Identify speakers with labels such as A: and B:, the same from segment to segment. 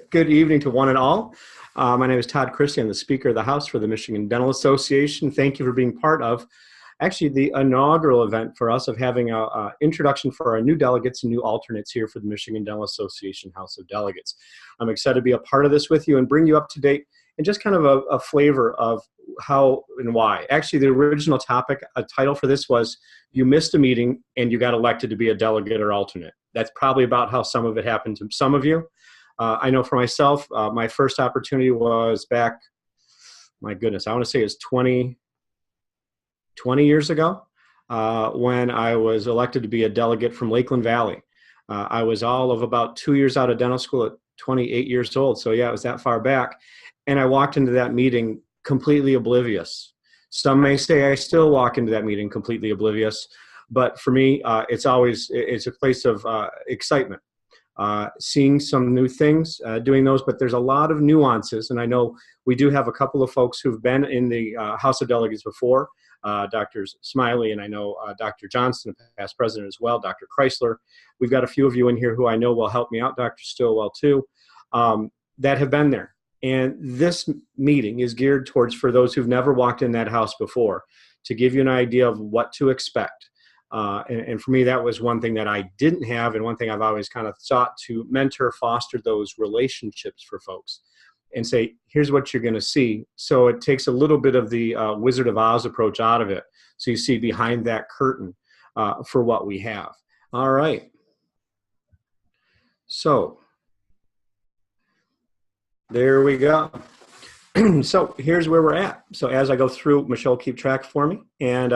A: Good evening to one and all. My name is Todd Christie. I'm the Speaker of the House for the Michigan Dental Association. Thank you for being part of actually the inaugural event for us of having an introduction for our new delegates and new alternates here for the Michigan Dental Association House of Delegates. I'm excited to be a part of this with you and bring you up to date and just kind of a flavor of how and why. Actually, the original topic, a title for this was, you missed a meeting and you got elected to be a delegate or alternate. That's probably about how some of it happened to some of you. I know for myself, my first opportunity was back, my goodness, I want to say it's 20 years ago when I was elected to be a delegate from Lakeland Valley. I was all of about 2 years out of dental school at 28 years old. So yeah, it was that far back. And I walked into that meeting completely oblivious. Some may say I still walk into that meeting completely oblivious, but for me, it's a place of excitement. Seeing some new things, doing those, but there's a lot of nuances. And I know we do have a couple of folks who've been in the House of Delegates before, Dr. Smiley, and I know Dr. Johnson, past president as well, Dr. Chrysler. We've got a few of you in here who I know will help me out, Dr. Stillwell too, that have been there. And this meeting is geared towards, for those who've never walked in that house before, to give you an idea of what to expect. And for me, that was one thing that I didn't have, and one thing I've always kind of sought to mentor, foster those relationships for folks and say, here's what you're going to see. So it takes a little bit of the Wizard of Oz approach out of it. So you see behind that curtain for what we have. All right. So there we go. So here's where we're at. So as I go through, Michelle, keep track for me. And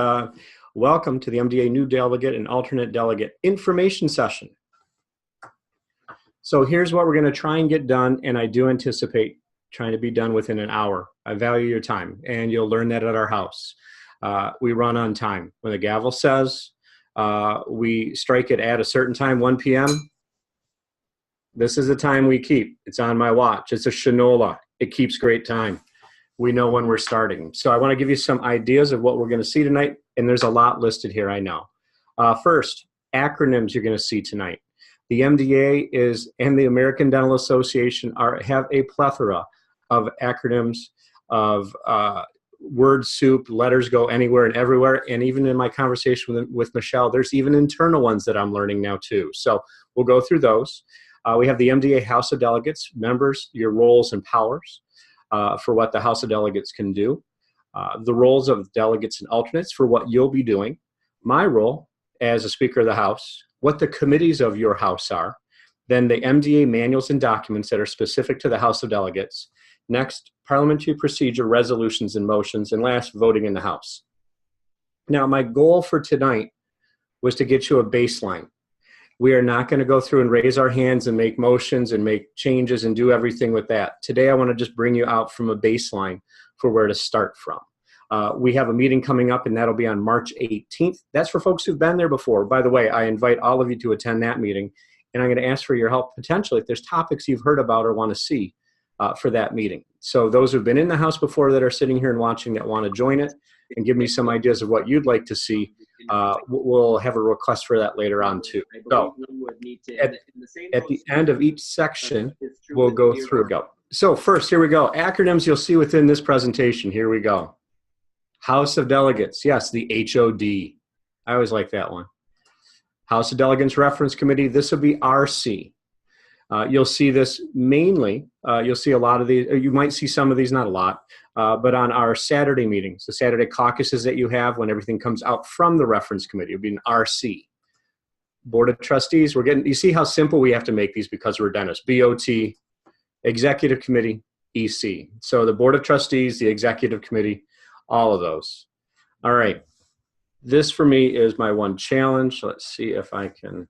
A: welcome to the MDA New Delegate and Alternate Delegate Information Session. So here's what we're going to try and get done, and I do anticipate trying to be done within an hour. I value your time, and you'll learn that at our house. We run on time. When the gavel says we strike it at a certain time, 1 p.m., this is the time we keep. It's on my watch. It's a Shinola. It keeps great time. We know when we're starting. So I want to give you some ideas of what we're going to see tonight, and there's a lot listed here, I know. First, acronyms you're going to see tonight. The MDA and the American Dental Association have a plethora of acronyms, of word soup, letters go anywhere and everywhere, and even in my conversation with Michelle, there's even internal ones that I'm learning now too. So we'll go through those. We have the MDA House of Delegates, members, your roles and powers. For what the House of Delegates can do, the roles of delegates and alternates for what you'll be doing, my role as a Speaker of the House, what the committees of your House are, then the MDA manuals and documents that are specific to the House of Delegates, next, parliamentary procedure, resolutions and motions, and last, voting in the House. Now, my goal for tonight was to get you a baseline. We are not going to go through and raise our hands and make motions and make changes and do everything with that. Today, I want to just bring you out from a baseline for where to start from. We have a meeting coming up, and that'll be on March 18th. That's for folks who've been there before. By the way, I invite all of you to attend that meeting, and I'm going to ask for your help potentially if there's topics you've heard about or want to see for that meeting. So those who've been in the House before that are sitting here and watching that want to join it and give me some ideas of what you'd like to see, we'll have a request for that later on too. So at the end of each section, we'll go through. So first, here we go. Acronyms you'll see within this presentation. Here we go. House of Delegates. Yes, the HOD. I always like that one. House of Delegates Reference Committee. This will be RC. You'll see this mainly, you'll see a lot of these, you might see some of these, not a lot, but on our Saturday meetings, the Saturday caucuses that you have when everything comes out from the reference committee, it'll be an RC. Board of Trustees, you see how simple we have to make these because we're dentists. BOT, Executive Committee, EC. So the Board of Trustees, the Executive Committee, all of those. All right. This for me is my one challenge. Let's see if I can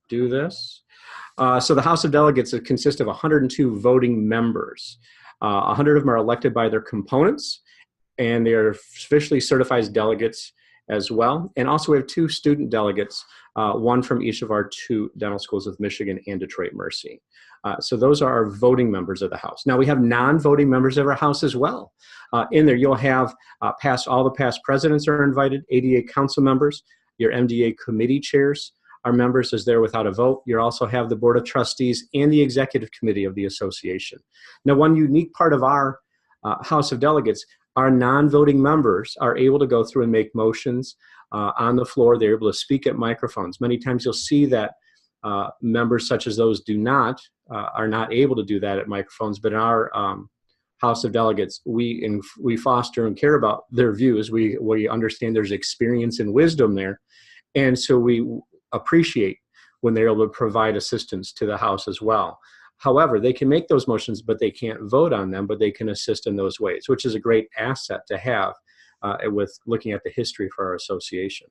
A: do this. So the House of Delegates consists of 102 voting members. 100 of them are elected by their components, and they are officially certified as delegates as well. And also we have 2 student delegates, one from each of our 2 dental schools of Michigan and Detroit Mercy. So those are our voting members of the House. Now we have non-voting members of our House as well. In there you'll have all the past presidents are invited, ADA council members, your MDA committee chairs, our members is there without a vote. You also have the Board of Trustees and the Executive Committee of the association. Now, one unique part of our House of Delegates, our non-voting members are able to go through and make motions on the floor. They're able to speak at microphones. Many times you'll see that members such as those are not able to do that at microphones, but in our House of Delegates, we foster and care about their views. We understand there's experience and wisdom there, and so we appreciate when they're able to provide assistance to the House as well. However, they can make those motions, but they can't vote on them, but they can assist in those ways, which is a great asset to have with looking at the history for our association.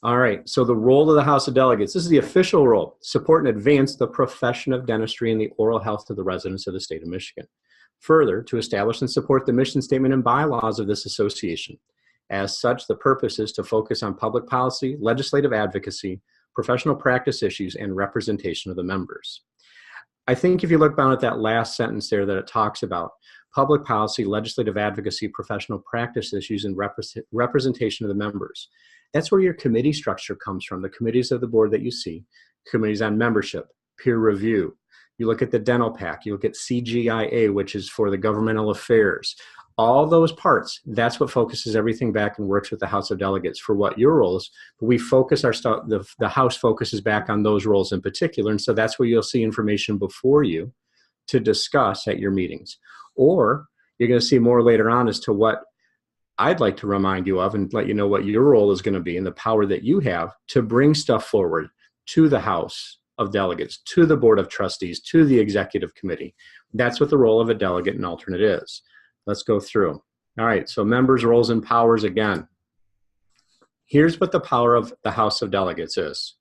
A: All right, so the role of the House of Delegates, this is the official role: support and advance the profession of dentistry and the oral health of the residents of the state of Michigan. Further, to establish and support the mission statement and bylaws of this association. As such, the purpose is to focus on public policy, legislative advocacy, professional practice issues, and representation of the members. I think if you look down at that last sentence there that it talks about public policy, legislative advocacy, professional practice issues, and representation of the members, that's where your committee structure comes from. The committees of the board that you see, committees on membership, peer review. You look at the dental pack, you look at CGIA, which is for the governmental affairs. All those parts, that's what focuses everything back and works with the House of Delegates for what your role is. But we focus our stuff, the House focuses back on those roles in particular. And so that's where you'll see information before you to discuss at your meetings. Or you're going to see more later on as to what I'd like to remind you of and let you know what your role is going to be and the power that you have to bring stuff forward to the House of Delegates, to the Board of Trustees, to the Executive Committee. That's what the role of a delegate and alternate is. Let's go through. All right, so members' roles and powers again. Here's what the power of the House of Delegates is.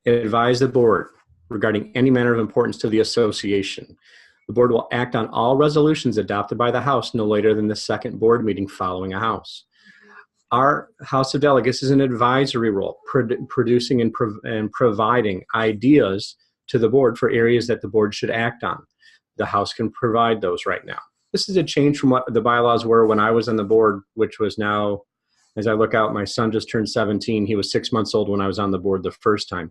A: Advise the board regarding any matter of importance to the association. The board will act on all resolutions adopted by the House no later than the second board meeting following a House. Our House of Delegates is an advisory role, producing and providing ideas to the board for areas that the board should act on. The House can provide those right now. This is a change from what the bylaws were when I was on the board, which was now, as I look out, my son just turned 17. He was 6 months old when I was on the board the first time.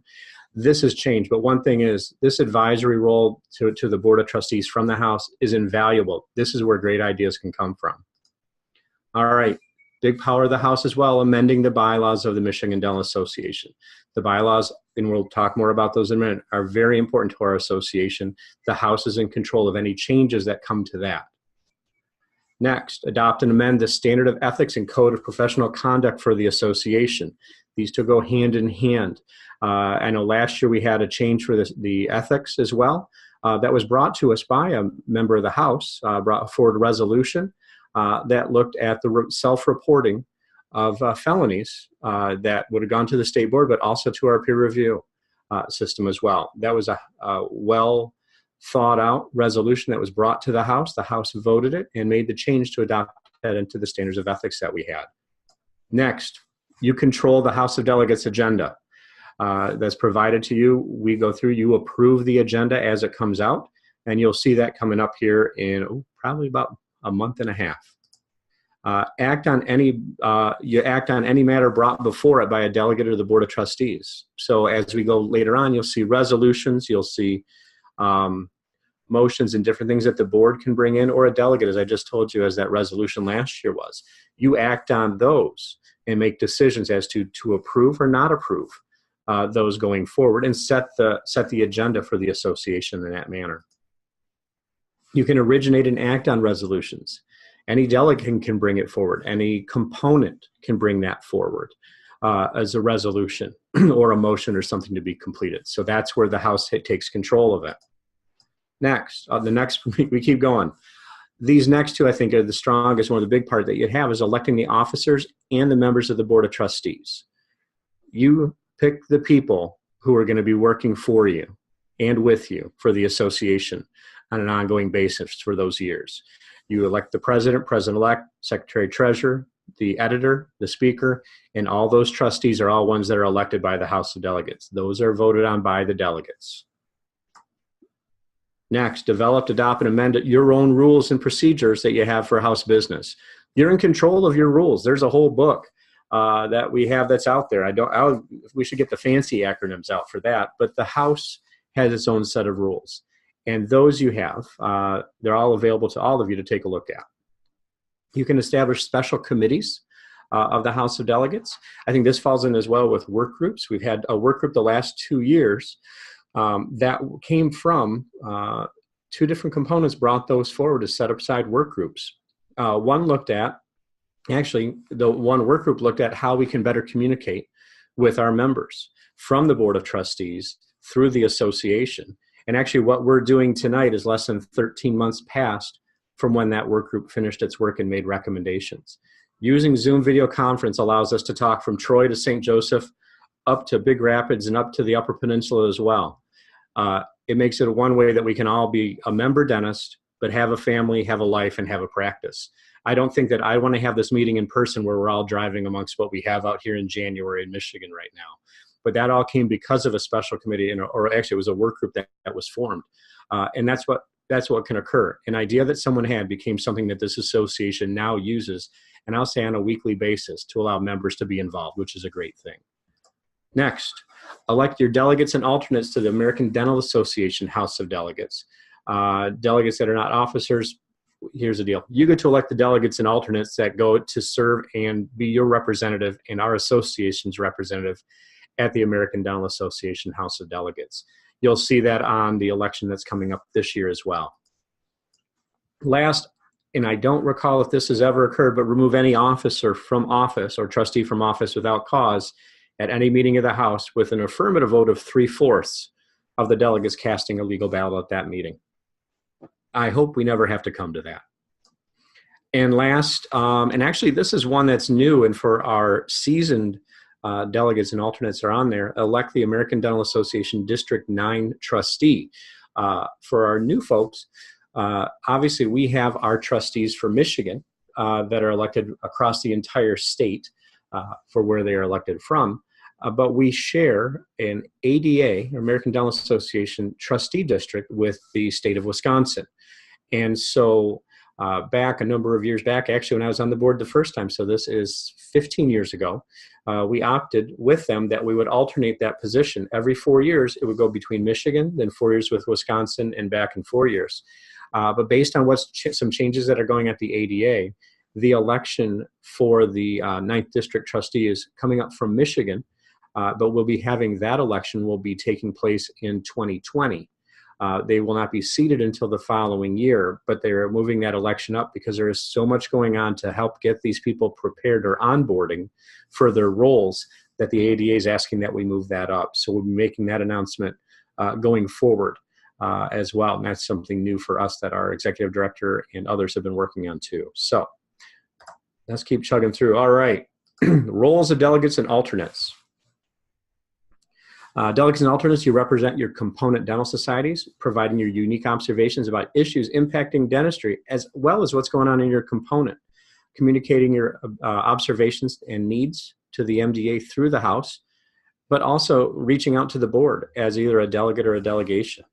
A: This has changed, but one thing is this advisory role to the Board of Trustees from the House is invaluable. This is where great ideas can come from. All right, big power of the House as well, amending the bylaws of the Michigan Dental Association. The bylaws, and we'll talk more about those in a minute, are very important to our association. The House is in control of any changes that come to that. Next, adopt and amend the Standard of Ethics and Code of Professional Conduct for the association. These two go hand in hand. I know last year we had a change for the ethics as well. That was brought to us by a member of the House, brought forward a resolution that looked at the self-reporting of felonies that would have gone to the state board, but also to our peer review system as well. That was a well thought out resolution that was brought to the House. The House voted it and made the change to adopt that into the standards of ethics that we had. Next, you control the House of Delegates agenda that's provided to you. We go through, you approve the agenda as it comes out, and you'll see that coming up here in probably about a month and a half. You act on any matter brought before it by a delegate or the Board of Trustees. So as we go later on, you'll see resolutions, you'll see motions and different things that the board can bring in, or a delegate, as I just told you, as that resolution last year was. You act on those and make decisions as to approve or not approve those going forward, and set the agenda for the association in that manner. You can originate and act on resolutions. Any delegate can bring it forward. Any component can bring that forward as a resolution or a motion or something to be completed. So that's where the House takes control of it. Next, we keep going. These next two, I think, are the strongest. One of the big part that you have is electing the officers and the members of the Board of Trustees. You pick the people who are going to be working for you and with you for the association on an ongoing basis for those years. You elect the president, president-elect, secretary-treasurer, the editor, the speaker, and all those trustees are all ones that are elected by the House of Delegates. Those are voted on by the delegates. Next, develop, adopt, and amend your own rules and procedures that you have for House business. You're in control of your rules. There's a whole book that we have that's out there. We should get the fancy acronyms out for that, but the House has its own set of rules. And those you have, they're all available to all of you to take a look at. You can establish special committees of the House of Delegates. I think this falls in as well with work groups. We've had a work group the last 2 years that came from 2 different components brought those forward to set aside work groups. One looked at, actually, the one work group looked at how we can better communicate with our members from the Board of Trustees through the association. And actually what we're doing tonight is less than 13 months past from when that work group finished its work and made recommendations. Using Zoom video conference allows us to talk from Troy to St. Joseph, up to Big Rapids and up to the Upper Peninsula as well. It makes it one way that we can all be a member dentist, but have a family, have a life, and have a practice. I don't think that I want to have this meeting in person where we're all driving amongst what we have out here in January in Michigan right now. But that all came because of a special committee, or actually it was a work group that was formed. And that's what can occur. An idea that someone had became something that this association now uses, and I'll say on a weekly basis, to allow members to be involved, which is a great thing. Next, elect your delegates and alternates to the American Dental Association House of Delegates. Delegates that are not officers, here's the deal. You get to elect the delegates and alternates that go to serve and be your representative and our association's representative at the American Dental Association House of Delegates. You'll see that on the election that's coming up this year as well. Last, and I don't recall if this has ever occurred, but remove any officer from office or trustee from office without cause at any meeting of the House with an affirmative vote of 3/4 of the delegates casting a legal ballot at that meeting. I hope we never have to come to that. And last, and actually this is one that's new, and for our seasoned delegates and alternates are on there, elect the American Dental Association District 9 trustee. For our new folks, obviously we have our trustees for Michigan that are elected across the entire state for where they are elected from. But we share an ADA, American Dental Association trustee district with the state of Wisconsin. And so back a number of years back, actually when I was on the board the first time, so this is 15 years ago, we opted with them that we would alternate that position. Every 4 years, it would go between Michigan, then 4 years with Wisconsin, and back in 4 years. But based on some changes that are going at the ADA, the election for the 9th District trustee is coming up from Michigan, but we'll be having that election will be taking place in 2020. They will not be seated until the following year, but they're moving that election up because there is so much going on to help get these people prepared or onboarding for their roles that the ADA is asking that we move that up. So we'll be making that announcement going forward as well. And that's something new for us that our executive director and others have been working on too. So let's keep chugging through. All right. Roles of delegates and alternates. Delegates and alternates, you represent your component dental societies, providing your unique observations about issues impacting dentistry, as well as what's going on in your component, communicating your observations and needs to the MDA through the House, but also reaching out to the board as either a delegate or a delegation.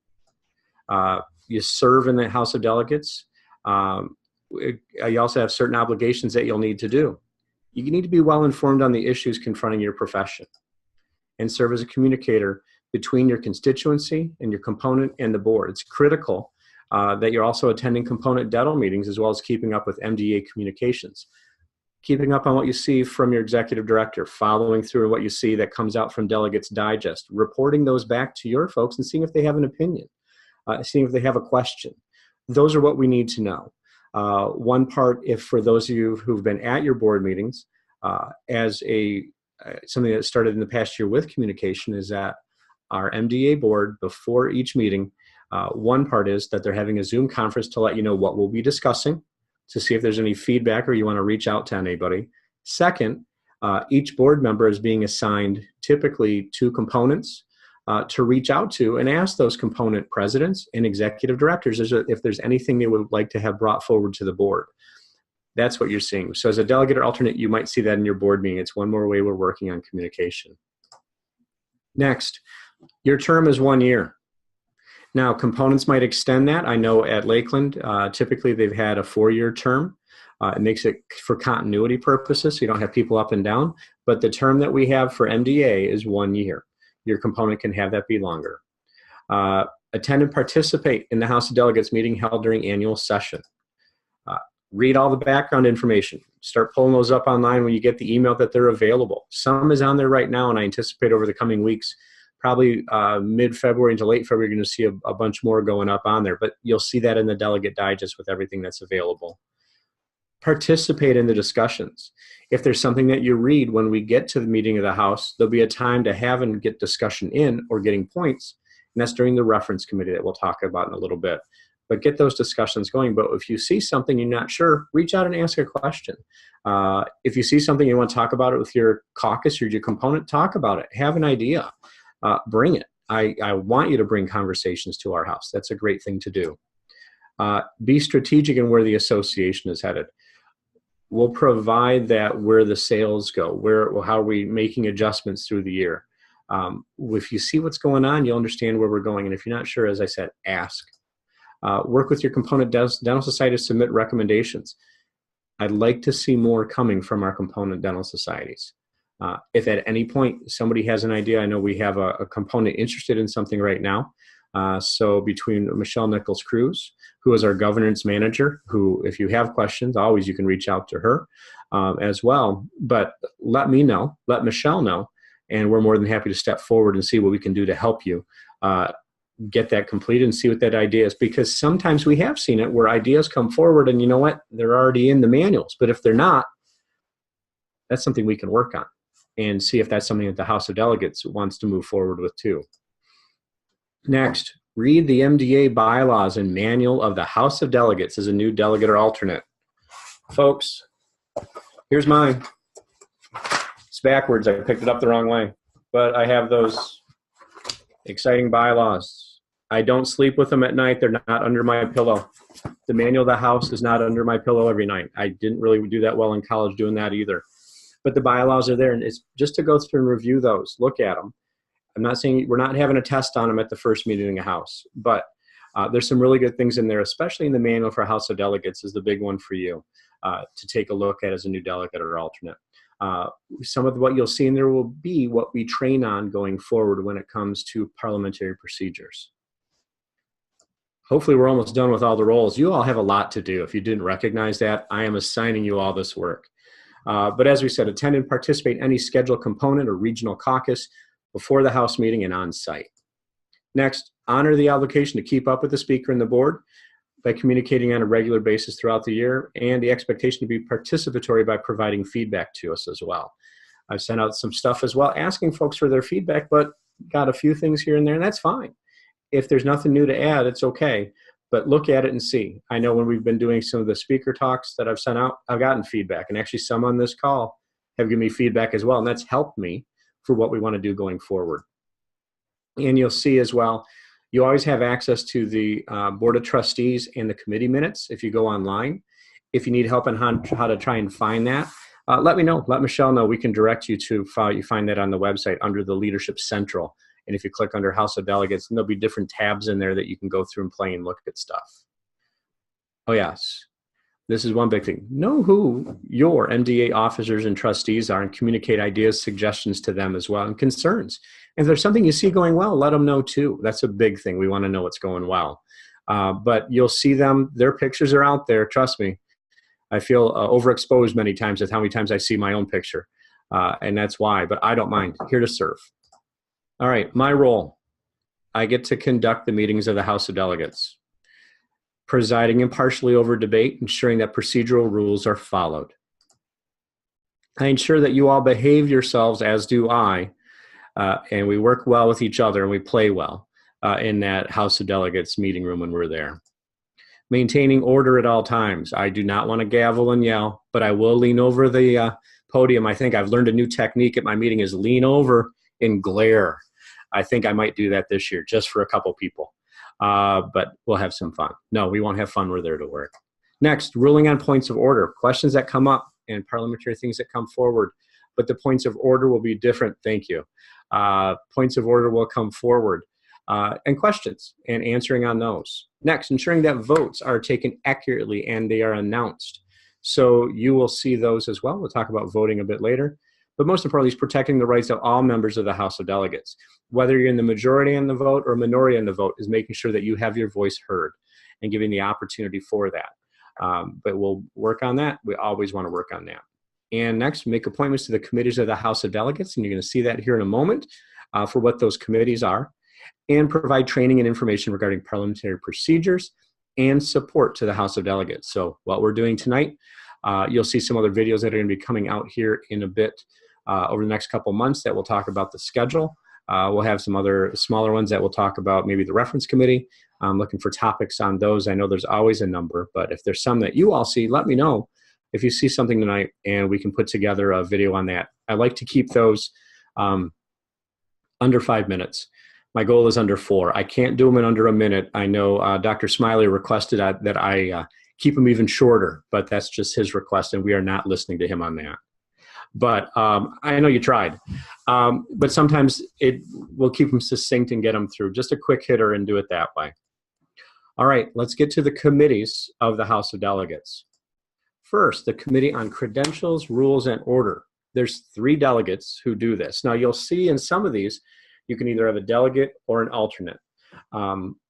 A: You serve in the House of Delegates. You also have certain obligations that you'll need to do. You need to be well informed on the issues confronting your profession and serve as a communicator between your constituency and your component and the board. It's critical that you're also attending component dental meetings as well as keeping up with MDA communications. Keeping up on what you see from your executive director, following through what you see that comes out from Delegates Digest, reporting those back to your folks and seeing if they have an opinion, seeing if they have a question. Those are what we need to know. One part, if for those of you who've been at your board meetings, as something that started in the past year with communication is that our MDA board, before each meeting, one part is that they're having a Zoom conference to let you know what we'll be discussing, to see if there's any feedback or you want to reach out to anybody. Second, each board member is being assigned typically 2 components to reach out to and ask those component presidents and executive directors if there's anything they would like to have brought forward to the board. That's what you're seeing. So as a delegate or alternate, you might see that in your board meeting. It's one more way we're working on communication. Next, your term is 1 year. Now, components might extend that. I know at Lakeland, typically they've had a 4-year term. It makes it for continuity purposes, so you don't have people up and down. But the term that we have for MDA is 1 year. Your component can have that be longer. Attend and participate in the House of Delegates meeting held during annual session. Read all the background information. Start pulling those up online when you get the email that they're available. Some is on there right now, and I anticipate over the coming weeks, probably mid-February into late February, you're going to see a bunch more going up on there. But you'll see that in the Delegate Digest with everything that's available. Participate in the discussions. If there's something that you read when we get to the meeting of the House, there'll be a time to have and get discussion in or getting points, and that's during the reference committee that we'll talk about in a little bit. But get those discussions going. But if you see something you're not sure, reach out and ask a question. If you see something you want to talk about it with your caucus or your component, talk about it. Have an idea. Bring it. I want you to bring conversations to our House. That's a great thing to do. Be strategic in where the association is headed. We'll provide that where the sales go, how are we making adjustments through the year. If you see what's going on, you'll understand where we're going. And if you're not sure, as I said, ask. Work with your component dental society to submit recommendations. I'd like to see more coming from our component dental societies. If at any point somebody has an idea, I know we have a component interested in something right now. So between Michelle Nichols-Cruz, who is our governance manager, who if you have questions, always you can reach out to her as well. But let me know, let Michelle know, and we're more than happy to step forward and see what we can do to help you get that completed and see what that idea is. Because sometimes we have seen it where ideas come forward and you know what, they're already in the manuals. But if they're not, that's something we can work on and see if that's something that the House of Delegates wants to move forward with too. Next, read the MDA bylaws and manual of the House of Delegates as a new delegate or alternate. Folks, here's mine. It's backwards. I picked it up the wrong way. But I have those exciting bylaws. I don't sleep with them at night. They're not under my pillow. The manual of the House is not under my pillow every night. I didn't really do that well in college doing that either. But the bylaws are there, and it's just to go through and review those, look at them. I'm not saying we're not having a test on them at the first meeting in the House, but there's some really good things in there, especially in the manual for House of Delegates is the big one for you to take a look at as a new delegate or alternate. Some of what you'll see in there will be what we train on going forward when it comes to parliamentary procedures. Hopefully we're almost done with all the roles. You all have a lot to do. If you didn't recognize that, I am assigning you all this work. But as we said, attend and participate in any scheduled component or regional caucus before the House meeting and on site. Next, honor the obligation to keep up with the Speaker and the Board by communicating on a regular basis throughout the year, and the expectation to be participatory by providing feedback to us as well. I've sent out some stuff as well, asking folks for their feedback, but got a few things here and there, and that's fine. If there's nothing new to add, it's okay, but look at it and see. I know when we've been doing some of the speaker talks that I've sent out, I've gotten feedback, and actually some on this call have given me feedback as well, and that's helped me for what we want to do going forward. And you'll see as well, you always have access to the Board of Trustees and the committee minutes if you go online. If you need help on how to try and find that, let me know. Let Michelle know. We can direct you to you find that on the website under the Leadership Central. And if you click under House of Delegates, there'll be different tabs in there that you can go through and play and look at stuff. Oh, yes. This is one big thing. Know who your MDA officers and trustees are and communicate ideas, suggestions to them as well, and concerns. And if there's something you see going well, let them know too. That's a big thing. We want to know what's going well. But you'll see them. Their pictures are out there. Trust me. I feel overexposed many times with how many times I see my own picture. And that's why. But I don't mind. Here to serve. All right. My role. I get to conduct the meetings of the House of Delegates, presiding impartially over debate, ensuring that procedural rules are followed. I ensure that you all behave yourselves, as do I, and we work well with each other and we play well in that House of Delegates meeting room when we're there. Maintaining order at all times. I do not want to gavel and yell, but I will lean over the podium. I think I've learned a new technique at my meeting is lean over and glare. I think I might do that this year just for a couple people. But we'll have some fun. No, we won't have fun. We're there to work. Next, ruling on points of order. Questions that come up and parliamentary things that come forward. But the points of order will be different. Thank you. Points of order will come forward. And questions and answering on those. Next, ensuring that votes are taken accurately and they are announced. So you will see those as well. We'll talk about voting a bit later. But most importantly, is protecting the rights of all members of the House of Delegates. Whether you're in the majority in the vote or minority in the vote, is making sure that you have your voice heard and giving the opportunity for that. But we'll work on that. We always want to work on that. And next, make appointments to the committees of the House of Delegates. And you're going to see that here in a moment for what those committees are. And provide training and information regarding parliamentary procedures and support to the House of Delegates. So what we're doing tonight, you'll see some other videos that are going to be coming out here in a bit over the next couple months that will talk about the schedule. We'll have some other smaller ones that will talk about maybe the reference committee. I'm looking for topics on those. I know there's always a number, but if there's some that you all see, let me know if you see something tonight and we can put together a video on that. I like to keep those under 5 minutes. My goal is under 4. I can't do them in under a minute. I know Dr. Smiley requested that I keep them even shorter, but that's just his request, and we are not listening to him on that. But I know you tried. But sometimes we'll keep them succinct and get them through. Just a quick hitter and do it that way. All right, let's get to the committees of the House of Delegates. First, the Committee on Credentials, Rules, and Order. There's 3 delegates who do this. Now, you'll see in some of these, you can either have a delegate or an alternate,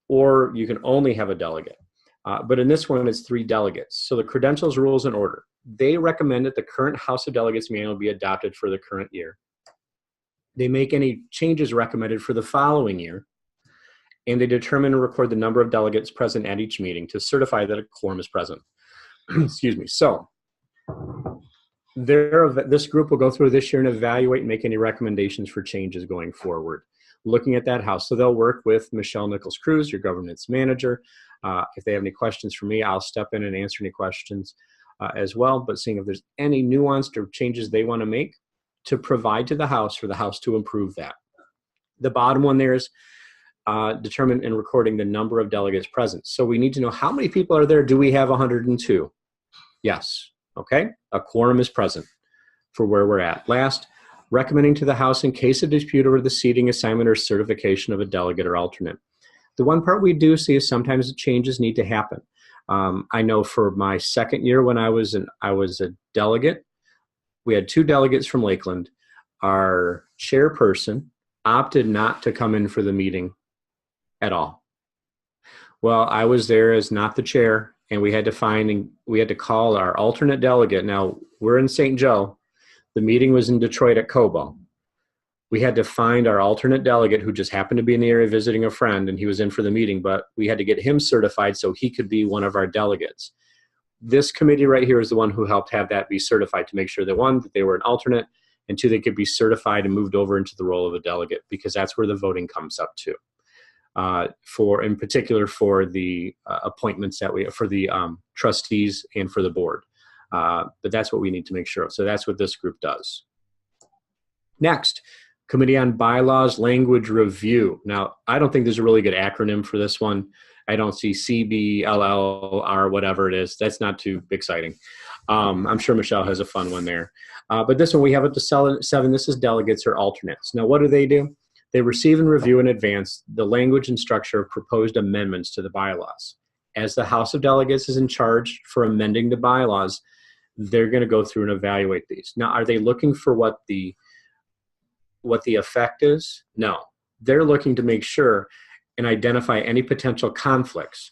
A: or you can only have a delegate. But in this one, it's 3 delegates. So the Credentials, Rules, and Order. They recommend that the current House of Delegates manual be adopted for the current year. They make any changes recommended for the following year, and they determine and record the number of delegates present at each meeting to certify that a quorum is present. Excuse me. So this group will go through this year and evaluate and make any recommendations for changes going forward, looking at that house. So they'll work with Michelle Nichols-Cruz, your governance manager. If they have any questions for me, I'll step in and answer any questions as well, but seeing if there's any nuanced or changes they want to make to provide to the House for the House to improve that. The bottom one there is determine and recording the number of delegates present. So we need to know how many people are there. Do we have 102? Yes. Okay. A quorum is present for where we're at. Last, recommending to the House in case of dispute over the seating, assignment, or certification of a delegate or alternate. The one part we do see is sometimes the changes need to happen. I know for my second year when I was a delegate, we had 2 delegates from Lakeland. Our chairperson opted not to come in for the meeting at all. Well, I was there as not the chair, and we had to call our alternate delegate. Now, we're in St. Joe. The meeting was in Detroit at Cobo. We had to find our alternate delegate who just happened to be in the area visiting a friend, and he was in for the meeting, but we had to get him certified so he could be one of our delegates. This committee right here is the one who helped have that be certified to make sure that 1, that they were an alternate, and 2, they could be certified and moved over into the role of a delegate, because that's where the voting comes up to. In particular for the appointments for the trustees and for the board. But that's what we need to make sure of. So that's what this group does. Next, Committee on Bylaws Language Review. Now, I don't think there's a really good acronym for this one. I don't see CBLLR, whatever it is. That's not too exciting. I'm sure Michelle has a fun one there. But this one, we have up to 7. This is delegates or alternates. Now, what do? They receive and review in advance the language and structure of proposed amendments to the bylaws. As the House of Delegates is in charge for amending the bylaws, they're going to go through and evaluate these. Now, are they looking for what the effect is? No. They're looking to make sure and identify any potential conflicts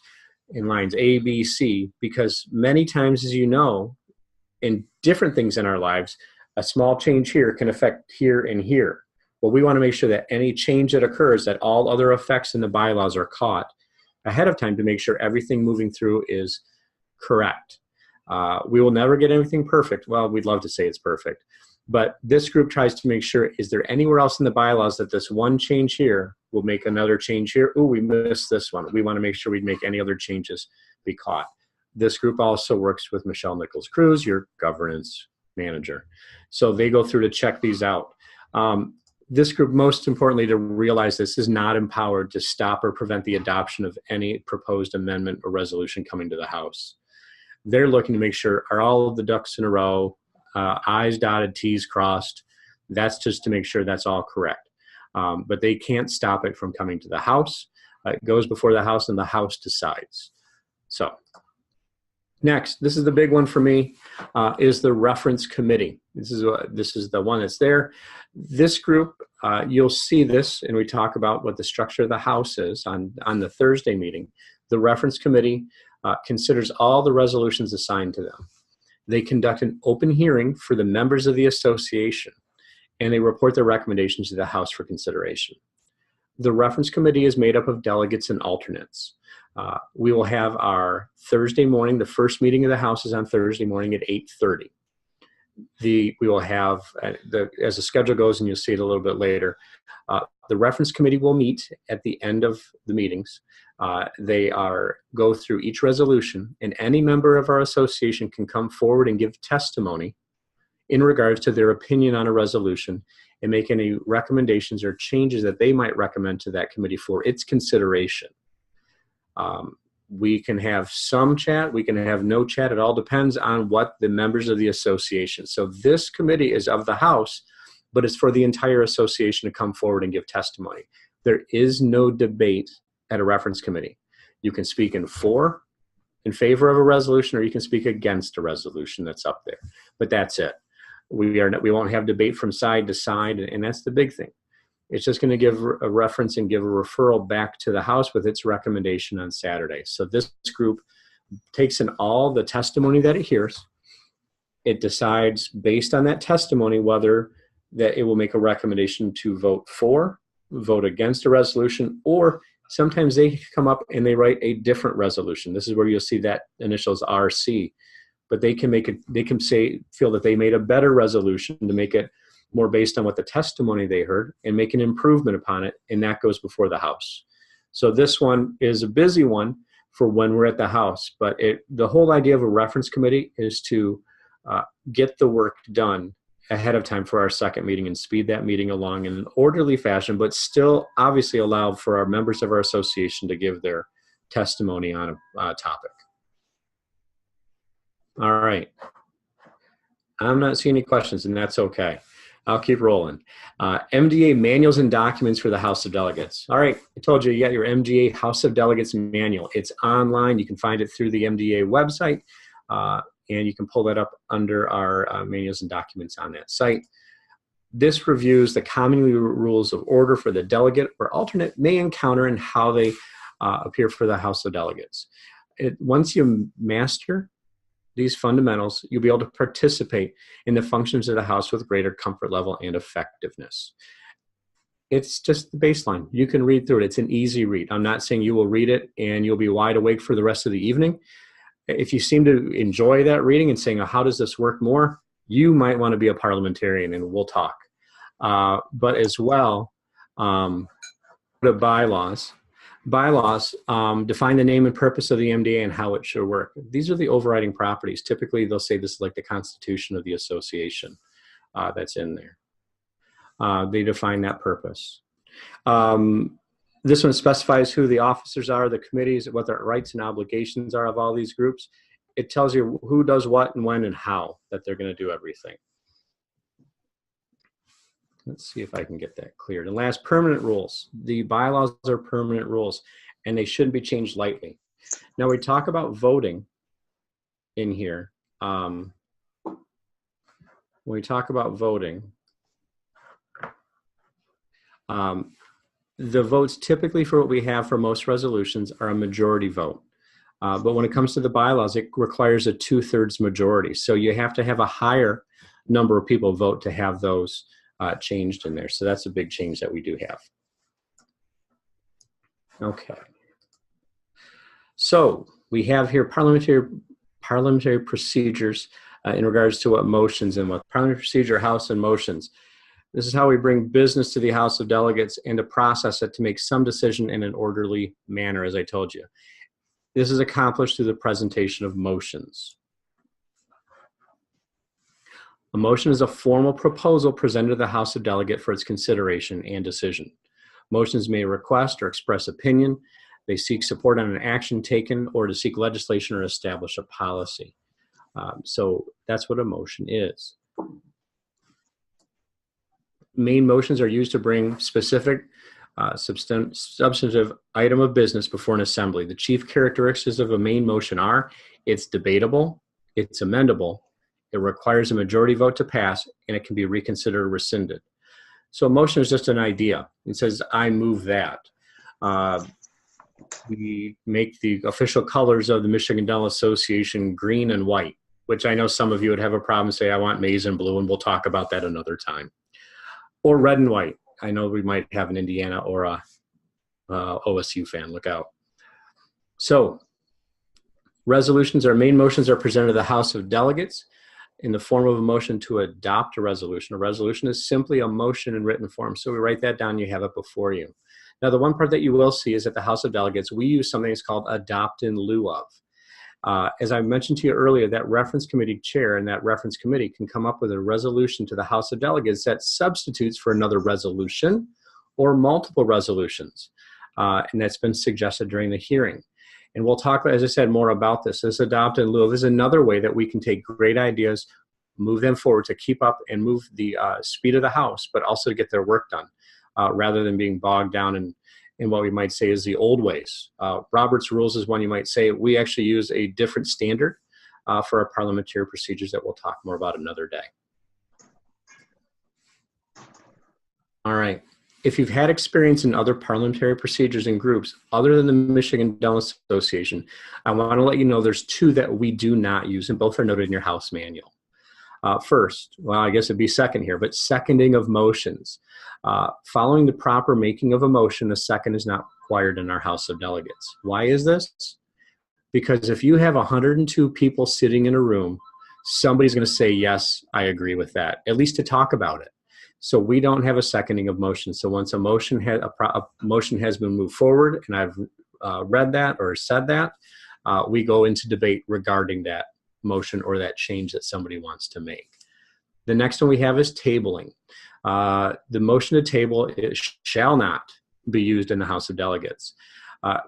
A: in lines A, B, C, because many times, as you know, in different things in our lives, a small change here can affect here and here. Well, we want to make sure that any change that occurs, that all other effects in the bylaws are caught ahead of time to make sure everything moving through is correct. We will never get everything perfect. Well, we'd love to say it's perfect. But this group tries to make sure, is there anywhere else in the bylaws that this one change here will make another change here? Ooh, we missed this one. We want to make sure we make any other changes be caught. This group also works with Michelle Nichols-Cruz, your governance manager. So they go through to check these out. This group, most importantly, to realize this is not empowered to stop or prevent the adoption of any proposed amendment or resolution coming to the House. They're looking to make sure, are all of the ducks in a row, I's dotted, T's crossed. That's just to make sure that's all correct. But they can't stop it from coming to the House. It goes before the House and the House decides. So Next, this is the big one for me, is the reference committee. This is the one that's there. This group, you'll see this, and we talk about what the structure of the House is on the Thursday meeting. The reference committee considers all the resolutions assigned to them. They conduct an open hearing for the members of the association, and they report their recommendations to the House for consideration. The reference committee is made up of delegates and alternates. We will have our Thursday morning, the first meeting of the House is on Thursday morning at 8:30. We will have, as the schedule goes, and you'll see it a little bit later, the reference committee will meet at the end of the meetings. They go through each resolution, and any member of our association can come forward and give testimony in regards to their opinion on a resolution and make any recommendations or changes that they might recommend to that committee for its consideration. We can have some chat, we can have no chat. It all depends on what the members of the association. So this committee is of the House, but it's for the entire association to come forward and give testimony. There is no debate at a reference committee. You can speak in favor of a resolution, or you can speak against a resolution that's up there. But that's it. We won't have debate from side to side, and that's the big thing. It's just going to give a reference and give a referral back to the House with its recommendation on Saturday. So this group takes in all the testimony that it hears. It decides based on that testimony whether that it will make a recommendation to vote for, vote against a resolution, or sometimes they come up and they write a different resolution. This is where you'll see that initials RC. But they can feel that they made a better resolution to make it more based on what the testimony they heard and make an improvement upon it, and that goes before the House. So this one is a busy one for when we're at the House, but the whole idea of a reference committee is to get the work done ahead of time for our second meeting and speed that meeting along in an orderly fashion, but still obviously allow for our members of our association to give their testimony on a topic. All right. I'm not seeing any questions, and that's okay. I'll keep rolling. MDA manuals and documents for the House of Delegates. All right, I told you got your MDA House of Delegates manual. It's online. You can find it through the MDA website, and you can pull that up under our manuals and documents on that site. This reviews the common rules of order for the delegate or alternate may encounter and how they appear for the House of Delegates. Once you master these fundamentals, you'll be able to participate in the functions of the House with greater comfort level and effectiveness. It's just the baseline. You can read through it. It's an easy read. I'm not saying you will read it and you'll be wide awake for the rest of the evening. If you seem to enjoy that reading and saying, oh, how does this work more, you might want to be a parliamentarian, and we'll talk. But as well, the bylaws. Bylaws define the name and purpose of the MDA and how it should work. These are the overriding properties. Typically, they'll say this is like the constitution of the association that's in there. They define that purpose. This one specifies who the officers are, the committees, what their rights and obligations are of all these groups. It tells you who does what and when and how that they're going to do everything. Let's see if I can get that cleared. And last, permanent rules. The bylaws are permanent rules, and they shouldn't be changed lightly. Now, we talk about voting in here. When we talk about voting, the votes typically for what we have for most resolutions are a majority vote. But when it comes to the bylaws, it requires a 2/3 majority. So you have to have a higher number of people vote to have those changed in there. So that's a big change that we do have. Okay. So we have here parliamentary procedures in regards to what motions and what parliamentary procedure, House and motions. This is how we bring business to the House of Delegates and to process it to make some decision in an orderly manner, as I told you. This is accomplished through the presentation of motions. A motion is a formal proposal presented to the House of Delegate for its consideration and decision. Motions may request or express opinion. They seek support on an action taken or to seek legislation or establish a policy. So that's what a motion is. Main motions are used to bring specific Substantive item of business before an assembly. The chief characteristics of a main motion are: it's debatable, it's amendable, it requires a majority vote to pass, and it can be reconsidered or rescinded. So a motion is just an idea. It says, I move that. We make the official colors of the Michigan Dental Association green and white, which I know some of you would have a problem, say, I want maize and blue, and we'll talk about that another time. Or red and white. I know we might have an Indiana or a OSU fan, look out. So resolutions or main motions are presented to the House of Delegates in the form of a motion to adopt a resolution. A resolution is simply a motion in written form. So we write that down, you have it before you. Now, the one part that you will see is at the House of Delegates, we use something that's called adopt in lieu of. As I mentioned to you earlier, that reference committee chair and that reference committee can come up with a resolution to the House of Delegates that substitutes for another resolution or multiple resolutions. And that's been suggested during the hearing. And we'll talk, as I said, more about this. This adopt in lieu of is another way that we can take great ideas, move them forward to keep up and move the speed of the House, but also to get their work done, rather than being bogged down in what we might say is the old ways. Robert's Rules is one you might say. We actually use a different standard for our parliamentary procedures that we'll talk more about another day. All right. If you've had experience in other parliamentary procedures and groups other than the Michigan Dental Association, I want to let you know there's two that we do not use, and both are noted in your House manual. First, well, I guess it'd be second here, but seconding of motions. Following the proper making of a motion, a second is not required in our House of Delegates. Why is this? Because if you have 102 people sitting in a room, somebody's going to say, yes, I agree with that, at least to talk about it. So we don't have a seconding of motion. So once a motion has been moved forward and I've read that or said that, we go into debate regarding that motion or that change that somebody wants to make. The next one we have is tabling. The motion to table shall not be used in the House of Delegates.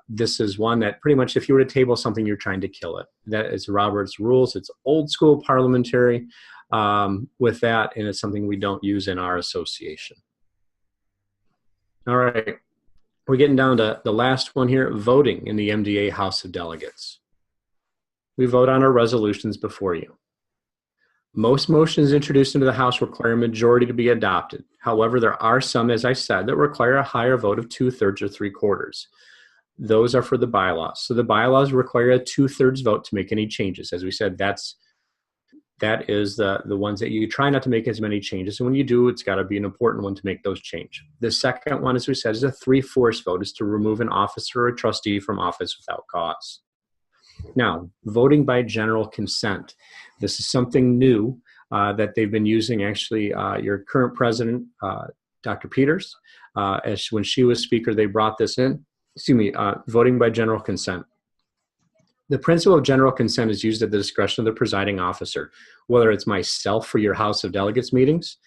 A: This is one that pretty much if you were to table something, you're trying to kill it. That is Robert's Rules. It's old school parliamentary with that, and it's something we don't use in our association. All right, we're getting down to the last one here, voting in the MDA House of Delegates. We vote on our resolutions before you. Most motions introduced into the House require a majority to be adopted. However, there are some, as I said, that require a higher vote of 2/3 or 3/4. Those are for the bylaws. So the bylaws require a 2/3 vote to make any changes. As we said, that is the ones that you try not to make as many changes. And when you do, it's got to be an important one to make those change. The second one, as we said, is a 3/4 vote, is to remove an officer or a trustee from office without cause. Now, voting by general consent. This is something new that they've been using. Actually, your current president, Dr. Peters, when she was speaker, they brought this in. Voting by general consent. The principle of general consent is used at the discretion of the presiding officer, whether it's myself for your House of Delegates meetings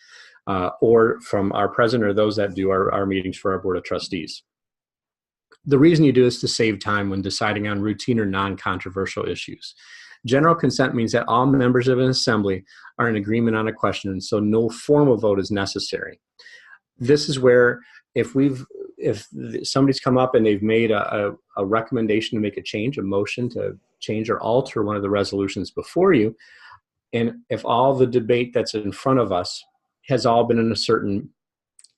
A: or from our president or those that do our meetings for our Board of Trustees. The reason you do this is to save time when deciding on routine or non-controversial issues. General consent means that all members of an assembly are in agreement on a question, and so no formal vote is necessary. This is where if somebody's come up and they've made a recommendation to make a change, a motion to change or alter one of the resolutions before you, and if all the debate that's in front of us has all been in a certain,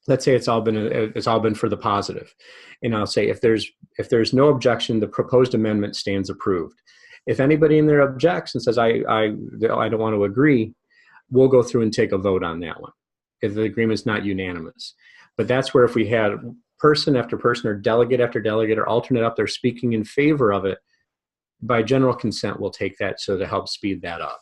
A: let's say it's all been for the positive, and I'll say if there's no objection, the proposed amendment stands approved. If anybody in there objects and says I don't want to agree, we'll go through and take a vote on that one if the agreement's not unanimous. But that's where if we had person after person or delegate after delegate or alternate up there speaking in favor of it, by general consent, we'll take that so to help speed that up.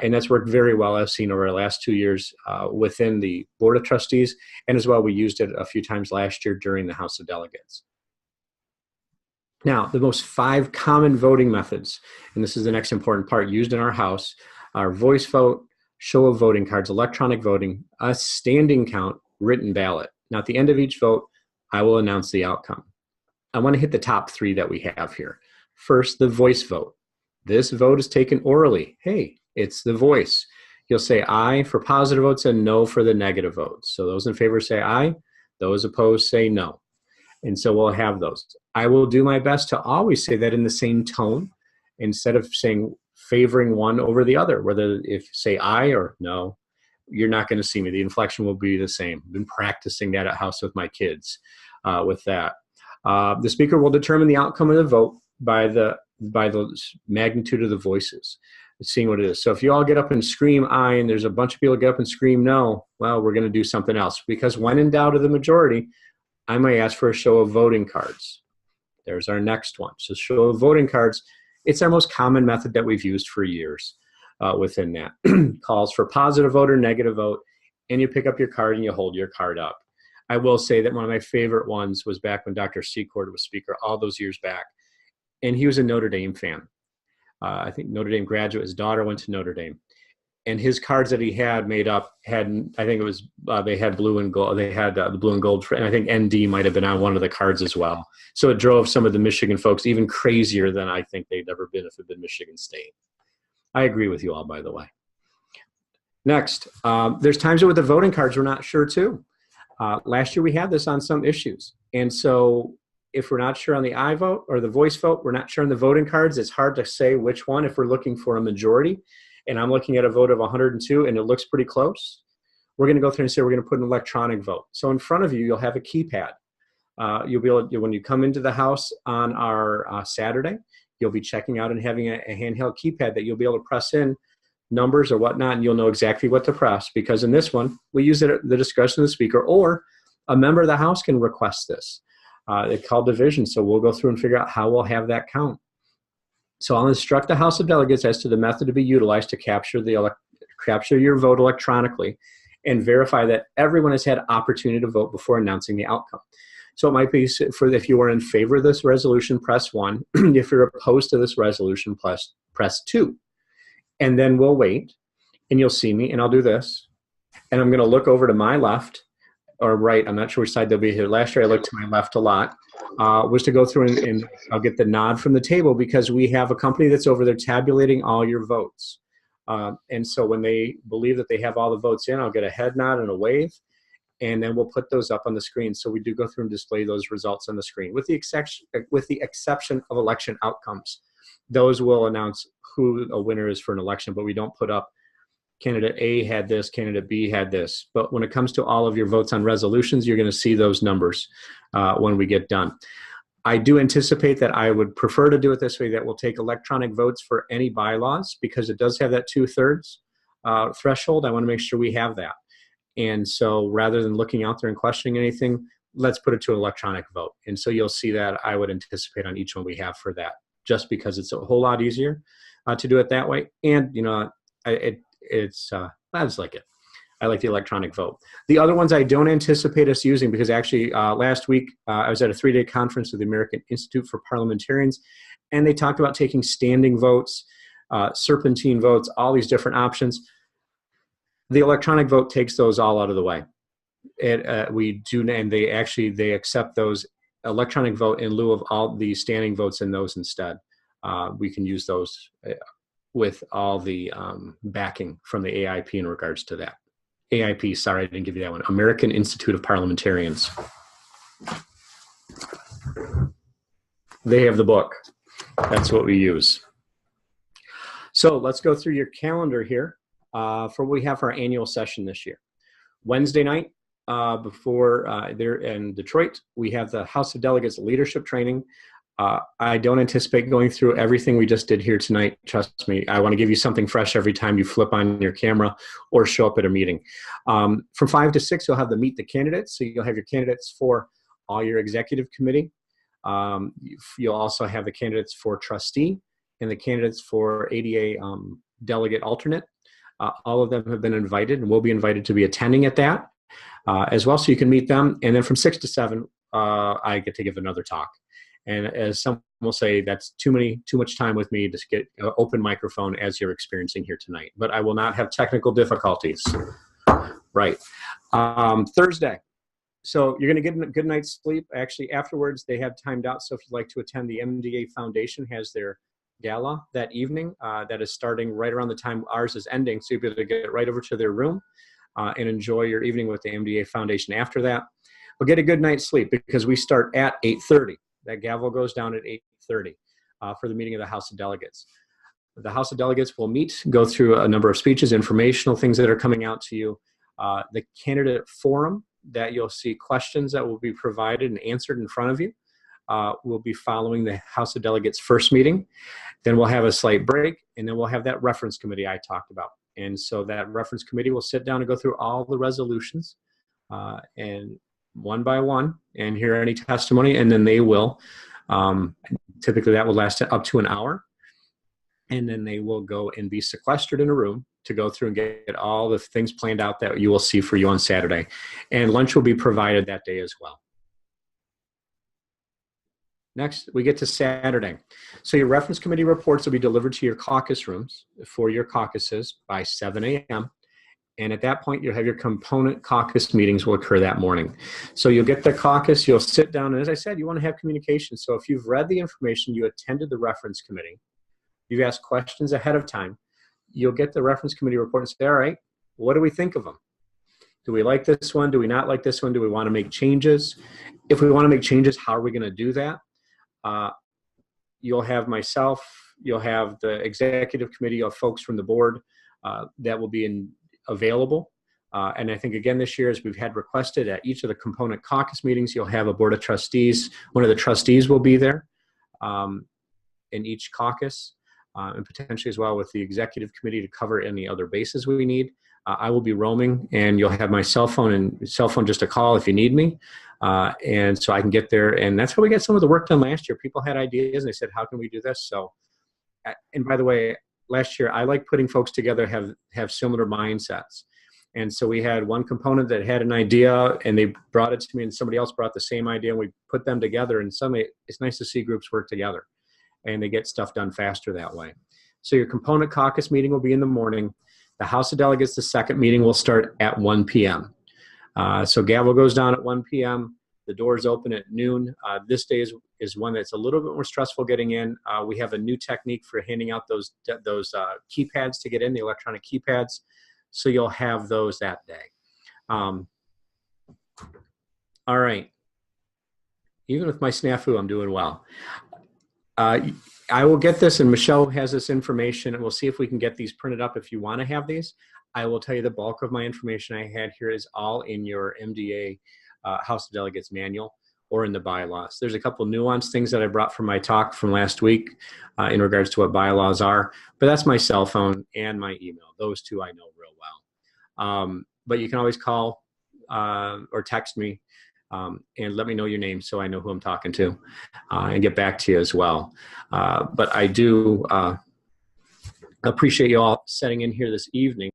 A: And that's worked very well, I've seen over the last 2 years within the Board of Trustees, and as well we used it a few times last year during the House of Delegates. Now, the most 5 common voting methods, and this is the next important part, used in our House, are voice vote, show of voting cards, electronic voting, a standing count, written ballot. Now, at the end of each vote, I will announce the outcome. I want to hit the top 3 that we have here. First, the voice vote. This vote is taken orally. Hey, it's the voice. You'll say aye for positive votes and no for the negative votes. So those in favor say aye. Those opposed say no. And so we'll have those. I will do my best to always say that in the same tone instead of saying favoring one over the other, whether if you say I or no, you're not going to see me. The inflection will be the same. I've been practicing that at house with my kids with that. The speaker will determine the outcome of the vote by the magnitude of the voices, seeing what it is. So if you all get up and scream aye and there's a bunch of people get up and scream no, well, we're going to do something else, because when in doubt of the majority, I might ask for a show of voting cards. There's our next one. So show of voting cards, it's our most common method that we've used for years within that. Calls for positive vote or negative vote, and you pick up your card and you hold your card up. I will say that one of my favorite ones was back when Dr. Secord was speaker all those years back, and he was a Notre Dame fan. I think Notre Dame graduate, his daughter went to Notre Dame. And his cards that he had made up had, I think it was, they had blue and gold. They had the blue and gold, and I think ND might have been on one of the cards as well. So it drove some of the Michigan folks even crazier than I think they'd ever been if it had been Michigan State. I agree with you all, by the way. Next, there's times with the voting cards we're not sure too. Last year we had this on some issues. And so if we're not sure on the I vote or the voice vote, we're not sure on the voting cards, it's hard to say which one if we're looking for a majority. And I'm looking at a vote of 102 and it looks pretty close, we're going to go through and say we're going to put an electronic vote. So in front of you, you'll have a keypad. You'll be able to, when you come into the house on our Saturday, you'll be checking out and having a handheld keypad that you'll be able to press in numbers or whatnot, and you'll know exactly what to press, because in this one, we use it at the discretion of the speaker, or a member of the house can request this. It's called division, so we'll go through and figure out how we'll have that count. So I'll instruct the House of Delegates as to the method to be utilized to capture your vote electronically and verify that everyone has had opportunity to vote before announcing the outcome. So it might be for if you are in favor of this resolution, press 1. If you're opposed to this resolution, press 2. And then we'll wait, and you'll see me, and I'll do this. And I'm going to look over to my left or right. I'm not sure which side they'll be here. Last year I looked to my left a lot. Was to go through and I'll get the nod from the table, because we have a company that's over there tabulating all your votes. And so when they believe that they have all the votes in, I'll get a head nod and a wave, and then we'll put those up on the screen. So we do go through and display those results on the screen, with the exception of election outcomes. Those will announce who a winner is for an election, but we don't put up candidate A had this, candidate B had this. But when it comes to all of your votes on resolutions, you're going to see those numbers when we get done. I do anticipate that I would prefer to do it this way, that we'll take electronic votes for any bylaws, because it does have that 2/3 threshold. I want to make sure we have that. And so rather than looking out there and questioning anything, let's put it to an electronic vote. And so you'll see that I would anticipate on each one we have for that, just because it's a whole lot easier to do it that way. And, you know, I just like it. I like the electronic vote. The other ones I don't anticipate us using, because actually last week I was at a 3-day conference of the American Institute for Parliamentarians, and they talked about taking standing votes, serpentine votes, all these different options. The electronic vote takes those all out of the way. We do, and they accept those electronic vote in lieu of all the standing votes in those instead. We can use those with all the backing from the AIP in regards to that. AIP, sorry, I didn't give you that one. American Institute of Parliamentarians. They have the book. That's what we use. So let's go through your calendar here for what we have for our annual session this year. Wednesday night, before there in Detroit, we have the House of Delegates leadership training. I don't anticipate going through everything we just did here tonight. Trust me, I want to give you something fresh every time you flip on your camera or show up at a meeting. From 5 to 6, you'll have the Meet the Candidates. So you'll have your candidates for all your executive committee. You'll also have the candidates for trustee and the candidates for ADA delegate alternate. All of them have been invited and will be invited to be attending at that as well, so you can meet them. And then from 6 to 7, I get to give another talk. And as some will say, that's too much time with me to get an open microphone as you're experiencing here tonight. But I will not have technical difficulties. Right. Thursday. So you're going to get a good night's sleep. Actually, afterwards, they have timed out. So if you'd like to attend, the MDA Foundation has their gala that evening that is starting right around the time ours is ending. So you'll be able to get right over to their room and enjoy your evening with the MDA Foundation after that. Well, get a good night's sleep because we start at 8:30. That gavel goes down at 8:30 for the meeting of the House of Delegates. The House of Delegates will meet, go through a number of speeches, informational things that are coming out to you. The candidate forum that you'll see questions that will be provided and answered in front of you will be following the House of Delegates first meeting. Then we'll have a slight break, and then we'll have that reference committee I talked about. And so that reference committee will sit down and go through all the resolutions and one by one and hear any testimony, and then they will, typically that will last up to an hour, and then they will go and be sequestered in a room to go through and get all the things planned out that you will see for you on Saturday. And lunch will be provided that day as well. Next, we get to Saturday. So your reference committee reports will be delivered to your caucus rooms for your caucuses by 7 a.m. And at that point, you'll have your component caucus meetings will occur that morning. So you'll get the caucus, you'll sit down, and as I said, you want to have communication. So if you've read the information, you attended the reference committee, you've asked questions ahead of time, you'll get the reference committee report and say, all right, what do we think of them? Do we like this one? Do we not like this one? Do we want to make changes? If we want to make changes, how are we going to do that? You'll have myself, you'll have the executive committee of folks from the board that will be available. And I think, again, this year, as we've had requested at each of the component caucus meetings, you'll have a board of trustees. One of the trustees will be there in each caucus, and potentially as well with the executive committee to cover any other bases we need. I will be roaming, and you'll have my cell phone and cell phone just a call if you need me. And so I can get there. And that's how we got some of the work done last year. People had ideas, and they said, how can we do this? So, and by the way, last year, I like putting folks together have similar mindsets. And so we had one component that had an idea, and they brought it to me, and somebody else brought the same idea, and we put them together. And suddenly, it's nice to see groups work together, and they get stuff done faster that way. So your component caucus meeting will be in the morning. The House of Delegates, the second meeting will start at 1 p.m. So gavel goes down at 1 p.m. The doors open at noon. This day is one that's a little bit more stressful getting in. We have a new technique for handing out those keypads to get in, the electronic keypads. So you'll have those that day. All right. Even with my snafu, I'm doing well. I will get this, and Michelle has this information, and we'll see if we can get these printed up if you want to have these. I will tell you the bulk of my information I had here is all in your MDA House of Delegates manual or in the bylaws. There's a couple nuanced things that I brought from my talk from last week in regards to what bylaws are, but that's my cell phone and my email. Those two I know real well. But you can always call or text me and let me know your name so I know who I'm talking to and get back to you as well. But I do appreciate you all setting in here this evening.